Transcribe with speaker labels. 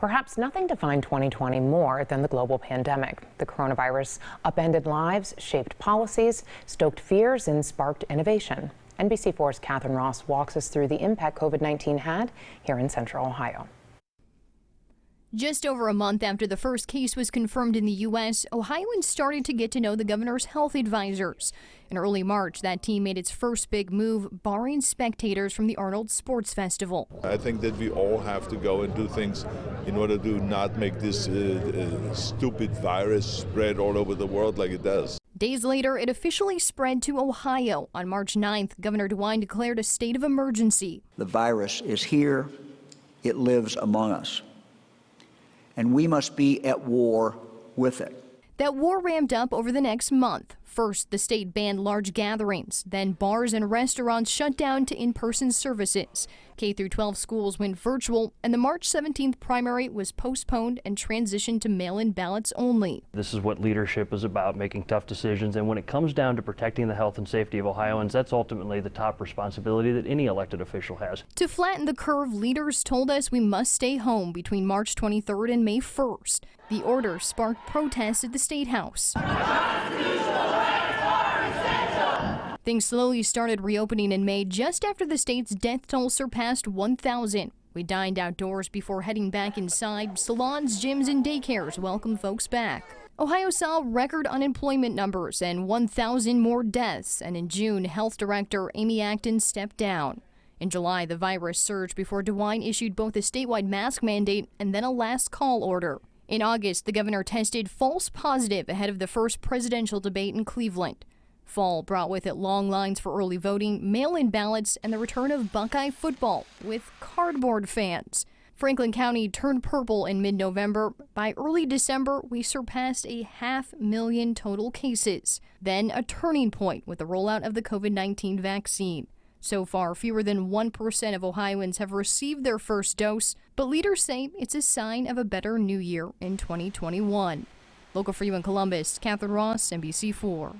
Speaker 1: Perhaps nothing defined 2020 more than the global pandemic. The coronavirus upended lives, shaped policies, stoked fears, and sparked innovation. NBC4's Catherine Ross walks us through the impact COVID-19 had here in Central Ohio.
Speaker 2: Just over a month after the first case was confirmed in the U.S., Ohioans started to get to know the governor's health advisors. In early March, that team made its first big move, barring spectators from the Arnold Sports Festival.
Speaker 3: I think that we all have to go and do things in order to not make this stupid virus spread all over the world like it does.
Speaker 2: Days later, it officially spread to Ohio. On March 9th, Governor DeWine declared a state of emergency.
Speaker 4: The virus is here. It lives among us. And we must be at war with it.
Speaker 2: That war ramped up over the next month. First, the state banned large gatherings. Then bars and restaurants shut down to in-person services. K-12 schools went virtual, and the March 17th primary was postponed and transitioned to mail-in ballots only.
Speaker 5: This is what leadership is about, making tough decisions. And when it comes down to protecting the health and safety of Ohioans, that's ultimately the top responsibility that any elected official has.
Speaker 2: To flatten the curve, leaders told us we must stay home between March 23rd and May 1st. The order sparked protests at the State House. Things slowly started reopening in May just after the state's death toll surpassed 1,000. We dined outdoors before heading back inside. Salons, gyms, and daycares welcome folks back. Ohio saw record unemployment numbers and 1,000 more deaths. And in June, Health Director Amy Acton stepped down. In July, the virus surged before DeWine issued both a statewide mask mandate and then a last call order. In August, the governor tested false positive ahead of the first presidential debate in Cleveland. Fall brought with it long lines for early voting, mail-in ballots, and the return of Buckeye football with cardboard fans. Franklin County turned purple in mid-November. By early December, we surpassed 500,000 total cases. Then a turning point with the rollout of the COVID-19 vaccine. So far, fewer than 1% of Ohioans have received their first dose, but leaders say it's a sign of a better new year in 2021. Local for you in Columbus, Catherine Ross, NBC4.